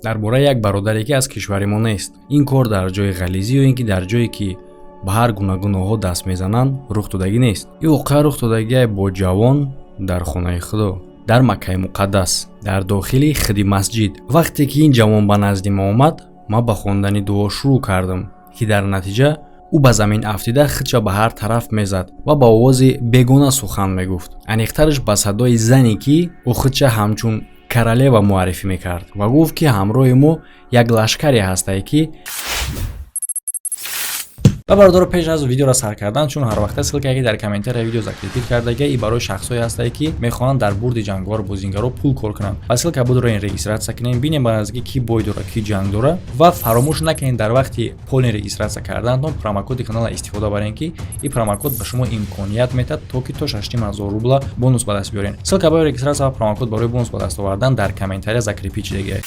дар бораи як бародаре ки аз кишвари мо нест. Ин кор дар ҷои ғализӣ ё ин ки дар ҷое ки ба ҳар гуна гуноҳҳо даст мезананд рух додагӣ нест. Ин воқеа рух додагиае бо ҷавон дар хонаи худо, дар Маккаи муқаддас, дар дохили хиди масҷид. Вақте ки ин ҷавон ба назди мо омад, ман ба хондани дуо шурӯъ кардам, ки дар натиҷа ӯ ба замин афтида худша ба ҳар тараф мезад ва ба овози бегона сухан мегуфт. Аниқтарш ба садои зане ки ӯ худша ҳамчун королева муаррифӣ мекард ва гуфт ки ҳамроҳи мо як лашкаре ҳастае ки ва бародаро, пеш аз видеоро сар кардан, чун ҳар вақта ссилкае ки дар комментария видео закрепит кардагия, и барои шахсое ҳастае ки мехоҳанд дар бурди ҷангвор бозингаро пул кор кунанд. Ва ссилка будро ин регистратсия кунем, бинем ба наздики ки бой дора, ки ҷанг дора, ва фаромӯш накунед дар вақти полин регистратсия кардантон промокоди канала истифода барен, ки ин промокод ба шумо имконият метад то ки то 6000 рубла бонус ба даст биёрен. Ссилка барои регистратсия ва промокод барои бонус ба даст овардан дар комментария закрепит шудагиа.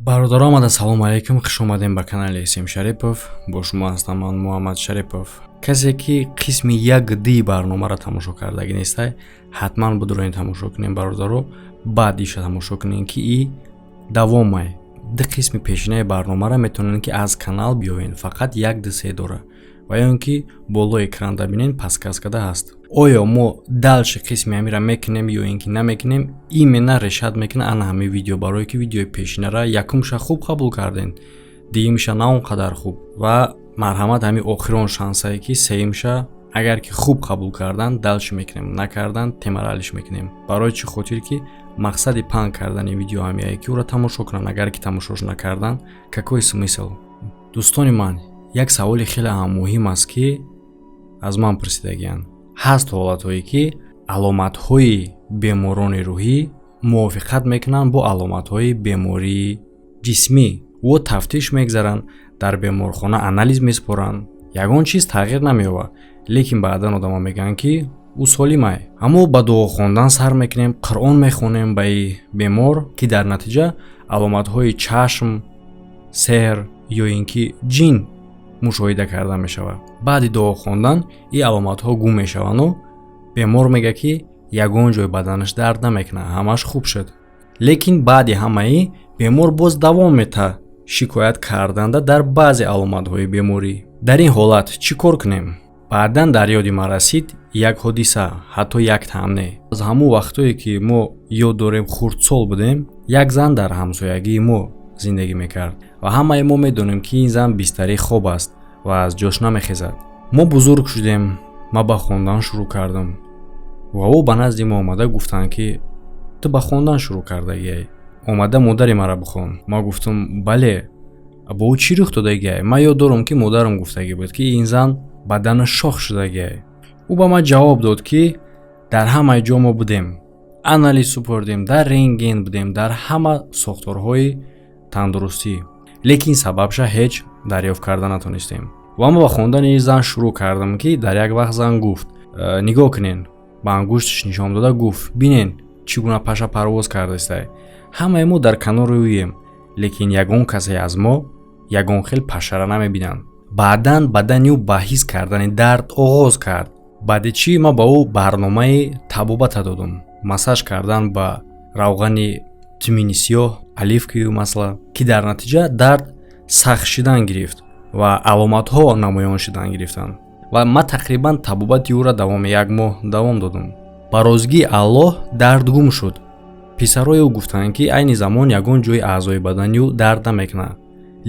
бародаро, омада салому алайкум, хуш омадем ба канали Сим Шарипов. Бо шумо ҳастам ман Муҳаммад Шарипов. Касе ки қисми 1D барномаро тамошо кардагӣ нестай, ҳатман будро ин тамошо кунем бародаро. Баъд иша тамошо кунем ки и давомай 2 қисми пешинаи барномаро метавонед ки аз канал биёвен, фақат 1D дора. ва ё ин ки болои экранда бинен паскаскада ҳаст. Оё мо далши қисми ҳамира мекунем ё ин ки намекунем, именно решат мекуна ана ҳами видео, барое ки видеои пешинара якумша хуб қабул карден, дуюмша на он қадар хуб ва марҳамат ҳами охирон шансае ки сеюмша агар ки хуб қабул кардан далши мекунем, накардан темаралиш мекунем. Барои чӣ хотир ки мақсади пан кардани видео ҳамияе ки ӯро тамошо кунан, агар ки тамошош накардан какой смысл? Дӯстони ман, як саволи хеле ҳам муҳим аст ки аз ман пурсидагиянд. ҳаст ҳолатҳое ки аломатҳои беморони рӯҳӣ мувофиқат мекунанд бо аломатҳои бемории ҷисмӣ. во тафтиш мегзаранд, дар беморхона анализ меспоранд, ягон чиз тағйир намеёбад, лекин баъдан одамо мегӯянд ки ӯ солимай. аммо ба дуо хондан сар мекунем, қуръон мехонем ба и бемор, ки дар натиҷа аломатҳои чашм, сеҳр ё ин ки ҷин мушоҳида карда мешавад. баъди дуо хондан ин аломатҳо гум мешаванду бемор мегӯяд ки ягон ҷои баданаш дард намекунад, ҳамаш хуб шуд. лекин баъди ҳамаи бемор боз давом мета шикоят карданда дар баъзе аломатҳои беморӣ. дар ин ҳолат чӣ кор кунем? баъдан дар ёди ман расид як ҳодиса, ҳатто як таъмне. аз ҳамун вақтое ки мо ёд дорем хурдсол будем, як зан дар ҳамсоягии мо зиндагӣ мекард ва ҳамаи мо медонем ки ин зан бистари хоб аст ва аз ҷош намехезад. мо бузург шудем, ман ба хондан шурӯъ кардам ва ӯ ба назди мо омада гуфтанд ки ту ба хондан шурӯъ кардагиай, омада модари маро бихон. ман гуфтам бале, бо ӯ чӣ рух додагиай? ман ёд дорам ки модарам гуфтагӣ буд ки ин зан баданаш шох шудагиай. ӯ ба ман ҷавоб дод ки дар ҳамаи ҷо мо будем, анализ супордем, дар рентген будем, дар ҳама сохторҳои тандурустӣ, лекин сабабша ҳеҷ дарёфт карда натонистем. ва ман ба хондани ин зан шурӯъ кардам ки дар як вақт зан гуфт, нигоҳ кунен, ба ангушташ нишон дода гуфт, бинен чӣ гуна паша парвоз кардастай. ҳамаи мо дар канори ӯем, лекин ягон касе аз мо ягон хел пашара намебинанд. баъдан бадани ӯ ба ҳис кардани дард оғоз кард. баъди чӣ ман ба ӯ барномаи табобата додам, массаж кардан ба равғани тумини сиёҳ, оливкию масла, ки дар натиҷа дард сахт шидан гирифт ва аломатҳо намоён шидан гирифтанд. ва ман тақрибан табобати ӯро давоми 1 моҳ давом додам. ба розгии Аллоҳ дард гум шуд. писарои ӯ гуфтанд ки айни замон ягон ҷои аъзои бадани ӯ дард намекунад,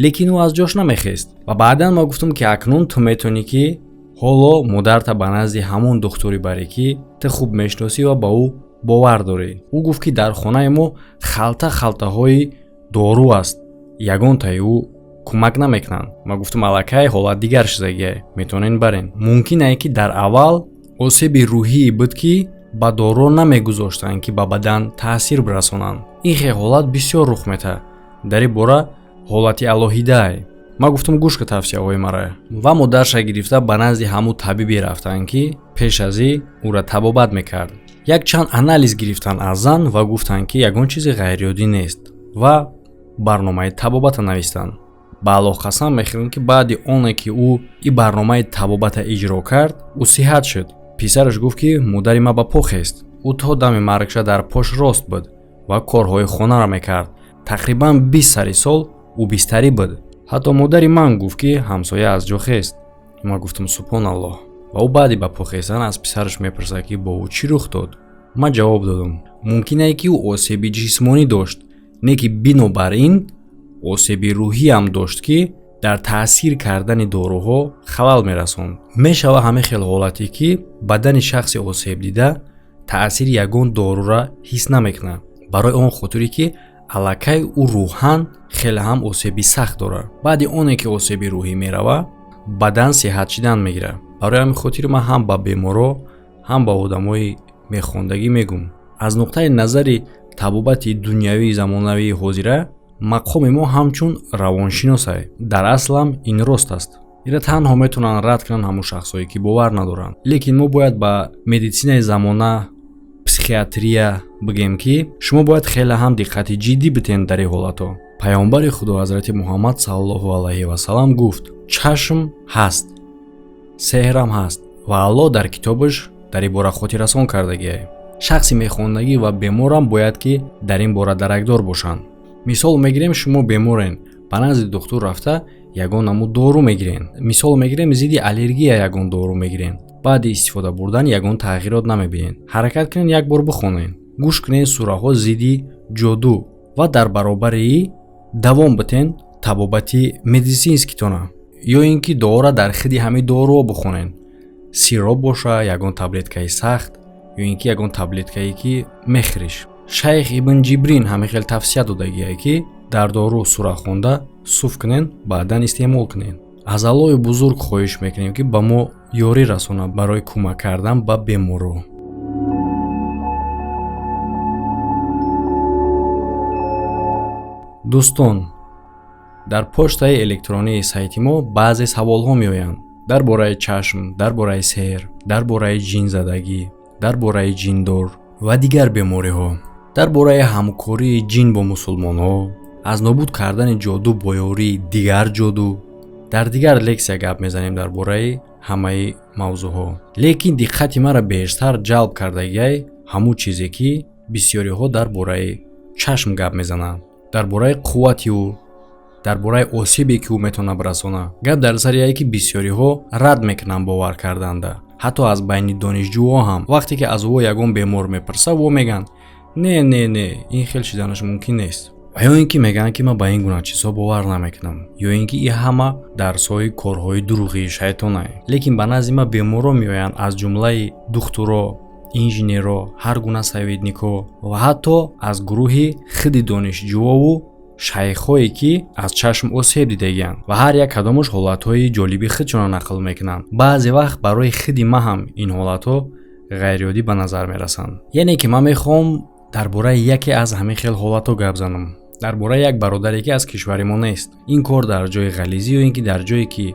лекин ӯ аз ҷош намехест. ва баъдан ман гуфтам ки акнун ту метавонӣ ки ҳоло модарта ба назди ҳамон духтури барӣ ки ту хуб мешиносӣ ва ба ӯ бовар дорӣ. ӯ гуфт ки дар хонаи мо халтаҳои дору аст, ягонтаи ӯ кӯмак намекунанд. ман гуфтам аллакай ҳолат дигар шудагиай, метавонен барен. мумкинае ки дар аввал осеби рӯҳӣ буд ки ба дору намегузоштанд ки ба бадан таъсир бирасонанд. ин хел ҳолат бисёр рух метавад. дар ин бора ҳолати алоҳидае. ман гуфтам гӯш кун тавсияҳои мара ва модарша гирифта ба назди ҳамун табибе рафтанд ки пеш аз ин ӯра табобат мекард. як чанд анализ гирифтанд аз зан ва гуфтанд ки ягон чизи ғайриоддӣ нест ва барномаи табобата навистанд. ба Аллоҳ қасам мехӯрем ки баъди оне ки ӯ ин барномаи табобата иҷро кард, ӯ сиҳат шуд. писараш гуфт ки модари ман ба по хест. ӯ то дами маргша дар пош рост буд ва корҳои хонаро мекард. Тақрибан 20 сари сол ӯ бистарӣ буд. ҳатто модари ман гуфт ки ҳамсоя аз ҷо хест. Ман гуфтам субҳоналлоҳ. Ва ӯ баъди ба пӯ хестан аз писараш мепурсад ки бо ӯ чӣ рух дод. ман ҷавоб додам мумкин аст ки ӯ осеби ҷисмонӣ дошт, не ки бинобар ин осеби рӯҳӣ ҳам дошт ки дар таъсир кардани доруҳо халал мерасонд. Мешава ҳамин хел ҳолате ки бадани шахси осебдида таъсири ягон дорура ҳис намекунад. барои он хотире ки аллакай ӯ рӯҳан хеле ҳам осеби сахт дорад. баъди оне ки осеби рӯҳӣ мерава, бадан сеҳатшидан мегирад. барои ҳамин хотир ман ҳам ба беморо, ҳам ба одамои мехондагӣ мегӯм. аз нуқтаи назари табобати дунявии замонавии ҳозира мақоми мо ҳамчун равоншинос аст. дар аслам ин рост аст. ира танҳо метавонанд рад кунанд ҳамон шахсое ки бовар надоранд. лекин мо бояд ба медицинаи замона, психиатрия бигем ки шумо бояд хеле ҳам диққати ҷиддӣ битен дар ин ҳолатҳо. пайғамбари худо ҳазрати муҳаммад саллаллоҳу алайҳи васалам гуфт: чашм ҳаст, сеҳрам ҳаст ва Аллоҳ дар китобаш дар ин бора хотиррасон кардагиаст. шахси мехондагӣ ва беморам бояд ки дар ин бора даракдор бошанд. мисол мегирем, шумо беморен, ба назди духтур рафта ягон намуд дору мегирен. мисол мегирем, зидди аллергия ягон дору мегирен. баъди истифода бурдан ягон тағйирот намебинед. ҳаракат кунед, як бор бихонед. гӯш кунед сураҳо зидди ҷоду ва дар баробари давом битен табобати медицинскитона. ё ин ки доора дар хиди ҳамин доруҳо бихонед. сироп боша, ягон таблеткаи сахт, ё ин ки ягон таблеткае ки мехӯриш. шайх ибн ҷибрин ҳамин хел тавсия додагиаст ки дар дору сура хонда суф кунед, баъдан истеъмол кунед. аз Аллоҳи бузург хоҳиш мекунем ки ба мо ёрӣ расонад барои кӯмак кардан ба беморо. дӯстон, дар почтаи электронии сайти мо баъзе саволҳо меоянд дар бораи чашм, дар бораи сеҳр, дар бораи ҷинзадагӣ, дар бораи ҷиндор ва дигар бемориҳо, дар бораи ҳамкории ҷин бо мусулмонҳо, аз нобуд кардани ҷоду бо ёрии дигар ҷоду. дар дигар лексия гап мезанем дар бораи ҳамаи мавзӯъҳо. лекин диққати маро бештар ҷалб кардагиай ҳамун чизе ки бисёриҳо дар бораи чашм гап мезананд, дар бораи қуввати ӯ, дар бораи осебе ки ӯ метавонад расонад. гап дар сарияе ки бисёриҳо рад мекунанд бовар карданда. ҳатто аз байни донишҷӯҳо ҳам вақте ки аз ӯ ягон бемор мепурса, во меган не, ин хел чизанаш мумкин нест. ва ё ин ки мегӯянд ки ман ба ин гуна чизҳо бовар намекунам, ё ин ки ин ҳама дарсҳои корҳои дуруғии шайтон аст. лекин ба назди ман беморро меоянд аз ҷумлаи духтуро, инженеро, ҳар гуна советникҳо ва ҳатто аз гурӯҳи хиди донишҷӯву шайхҳое ки аз чашм осеб дидагиянд ва ҳар як кадомаш ҳолатҳои ҷолиби худшонро нақл мекунанд. баъзе вақт барои хиди ман ҳам ин ҳолатҳо ғайриоддӣ ба назар мерасанд. яъне ки ман мехоҳам дар бораи яке аз ҳамин хел ҳолатҳо гап занам, дар бораи як бародаре ки аз кишвари мо нест. ин кор дар ҷои ғализӣ ё ин ки дар ҷое ки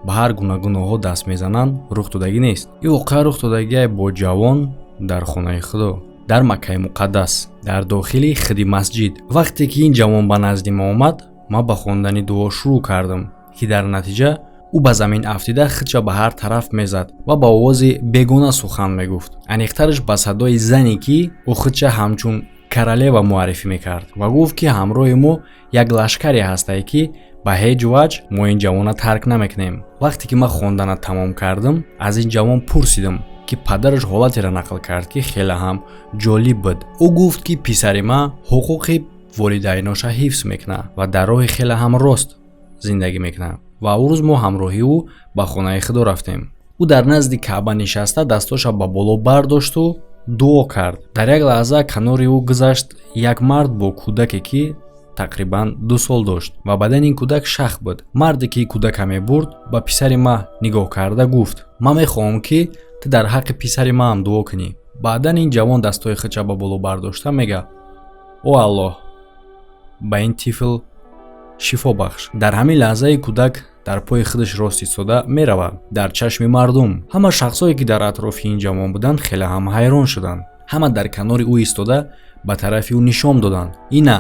ба ҳар гуна гуноҳҳо даст мезананд рух додагӣ нест. ин воқеа рух додагиай бо ҷавон дар хонаи худо, дар Маккаи муқаддас, дар дохили хиди масҷид. вақте ки ин ҷавон ба назди мо омад, ман ба хондани дуо шурӯъ кардам ки дар натиҷа ӯ ба замин афтида худша ба ҳар тараф мезад ва ба овози бегона сухан мегуфт. аниқтараш ба садои зане ки ӯ худша ҳамчун королева муаррифӣ мекард ва гуфт ки ҳамроҳи мо як лашкаре ҳастае ки ба ҳеҷ ваҷ мо ин ҷавона тарк намекунем. вақте ки ман хондана тамом кардам, аз ин ҷавон пурсидам ки падараш ҳолатеро нақл кард ки хеле ҳам ҷолиб буд. ӯ гуфт ки писари ман ҳуқуқи волидайноша ҳифз мекунад ва дар роҳи хеле ҳам рост зиндагӣ мекунад. ва рӯз мо ҳамроҳи ӯ ба хонаи худо рафтем. ӯ дар назди Каъба нишаста дастоша ба боло бардошту дуо кард. дар як лаҳза канори ӯ гузашт як мард бо кӯдаке ки тақрибан 2 сол дошт ва бадани ин кӯдак шах буд. марде ки кӯдака мебурд ба писари ман нигоҳ карда гуфт: ман мехоҳам ки ту дар ҳаққи писари маам дуо кунӣ. баъдан ин ҷавон дастҳои худша ба боло бардошта мега: о Аллоҳ, ба ин тифл шифо бахш. дар ҳамин лаҳзаи кӯдак дар пои худаш рост истода меравад. дар чашми мардум ҳама шахсое ки дар атрофи ин ҷавон буданд хеле ҳам ҳайрон шуданд. ҳама дар канори ӯ истода ба тарафи ӯ нишон доданд: ина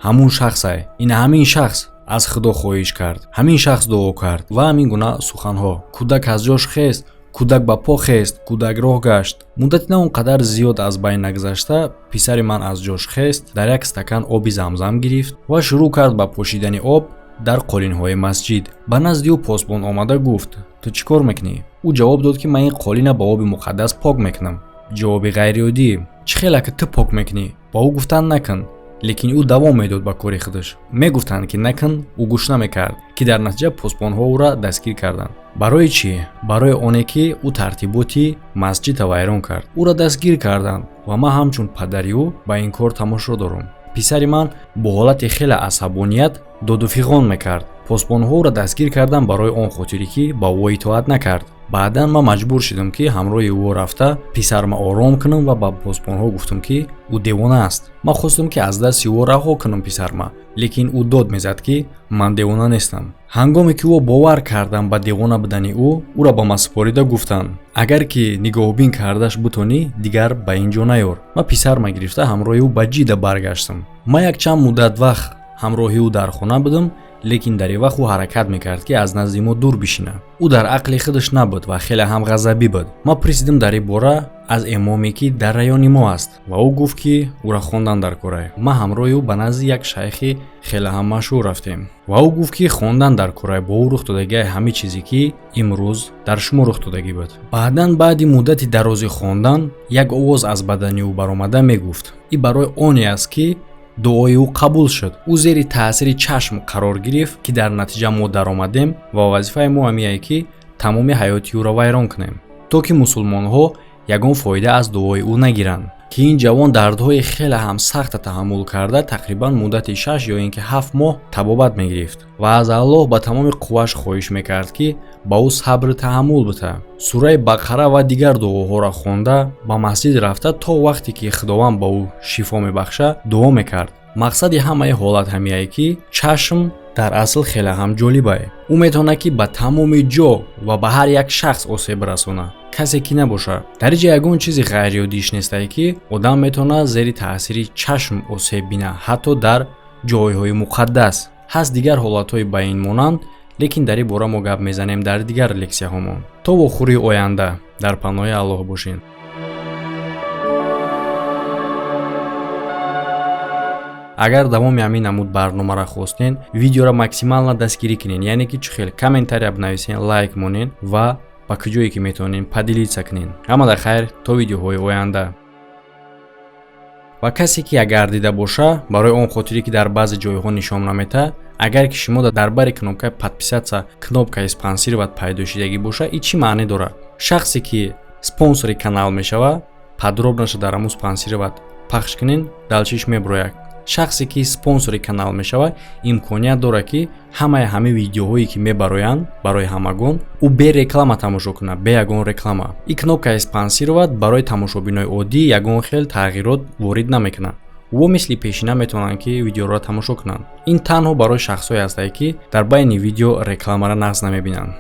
ҳамун шахс аст, ина ҳамин шахс аз худо хоҳиш кард, ҳамин шахс дуо кард ва ҳамин гуна суханҳо. кӯдак аз ҷош хест, кӯдак ба по хест, кӯдак роҳ гашт. муддати на он қадар зиёд аз байн нагзашта, писари ман аз ҷош хест, дар як стакан оби замзам гирифт ва шурӯъ кард ба пошидани об дар қолинҳои масҷид. ба назди ӯ посбон омада гуфт: ту чӣ кор мекунӣ? ӯ ҷавоб дод ки ман ин қолина ба оби муқаддас пок мекунам. ҷавоби ғайриоддӣ: чӣ хела ки ту пок мекунӣ? Ба ӯ гуфтанд накун. лекин ӯ давом медод ба кори худаш. Мегуфтанд ки накун, ӯ гӯш намекард, ки дар натиҷа посбонҳо ӯро дастгир карданд. барои чӣ? Барои оне ки ӯ тартиботи масҷидро вайрон кард. ӯро дастгир карданд ва ман ҳамчун падари ӯ ба ин кор тамошо дорам. писари ман бо ҳолати хела асабоният доду фиғон мекард. посбонҳо ӯро дастгир карданд барои он хотире ки ба ӯ итоат накард. баъдан ман маҷбур шудам ки ҳамроҳи ӯ рафта писарма ором кунам ва ба посбонҳо гуфтам ки ӯ девона аст. ман хостам ки аз дасти ӯ раҳо кунам писарма, лекин ӯ дод мезад ки ман девона нестам. ҳангоме ки ӯ бовар кардам ба девона будани ӯ, ӯро ба ман супорида гуфтанд: агар ки нигоҳубин кардаш бутонӣ, дигар ба ин ҷо наёр. ман писарма гирифта ҳамроҳи ӯ ба ҷида баргаштам. ман якчанд муддат вақт ҳамроҳи ӯ дар хона будам, лекин дар ин вақт ӯ ҳаракат мекард ки аз назди мо дур бишина. ӯ дар ақли худаш набуд ва хеле ҳам ғазабӣ буд. ман пурсидам дар ин бора аз имоме ки дар раёни мо аст ва ӯ гуфт ки ӯро хондан дар корае. ман ҳамроҳи ӯ ба назди як шайхи хеле ҳам машҳур рафтем ва ӯ гуфт ки хондан дар корае бо ӯ рух додагиҳои ҳамин чизе ки имрӯз дар шумо рух додагӣ буд. баъдан баъди муддати дарози хондан як овоз аз бадани ӯ баромада мегуфт: ин барои оне аст ки дуои ӯ қабул шуд. ӯ зери таъсири чашм қарор гирифт, ки дар натиҷа мо даромадем ва вазифаи мо ҳамие ки тамоми ҳаёти ӯро вайрон кунем, то ки мусулмонҳо ягон фоида аз дуои ӯ нагиранд. ки ин ҷавон дардҳои хеле ҳам сахта таҳаммул карда тақрибан муддати 6 ё ин ки 7 моҳ табобат мегирифт ва аз Аллоҳ ба тамоми қувваш хоҳиш мекард ки ба ӯ сабру таҳаммул бита. сураи Бақара ва дигар дуоҳоро хонда ба масҷид рафта то вақте ки худованд ба ӯ шифо мебахша дуо мекард. мақсади ҳамаи ҳолат ҳамие ки чашм дар асл хеле ҳам ҷолибае. ӯ метавонад ки ба тамоми ҷо ва ба ҳар як шахс осеб расонад, касе ки набошад. дар инҷа ягон чизи ғайриоддиш нестае ки одам метавонад зери таъсири чашм осеб бинад, ҳатто дар ҷойҳои муқаддас. ҳаст дигар ҳолатҳои ба ин монанд, лекин дар ин бора мо гап мезанем дар дигар лексияҳомон. то вохӯрии оянда, дар паноҳи Аллоҳ бошед. агар давоми ҳамин намуд барномаро хостен, видеоро максимална дастгирӣ кунен, яъне ки чухел комментария бинависен, лайк монен ва ба куҷое ки метавонен падилитса кунен. ҳамада хайр, то видеоҳои оянда. ва касе ки агар дида боша, барои он хотире ки дар баъзе ҷойҳо нишон намета, агар ки шумо дар бари кнопкаи подписаться кнопкаи спонсировать пайдо шудагӣ боша, ин чӣ маъне дорад? шахсе ки спонсори канал мешава, подробнаша дар ҳамун спонсировать пахш кунен, далчиш меброяд. шахсе ки спонсори канал мешава, имконият дорад ки ҳамаи видеоҳое ки мебароянд барои ҳамагон, ӯ бе реклама тамошо кунад, бе ягон реклама. ин кнопкаи спонсировать барои тамошобинои оддӣ ягон хел тағйирот ворид намекунад. ӯ мисли пешина метавонанд ки видеоро тамошо кунанд. ин танҳо барои шахсое ҳастае ки дар байни видео рекламаро нағз намебинанд.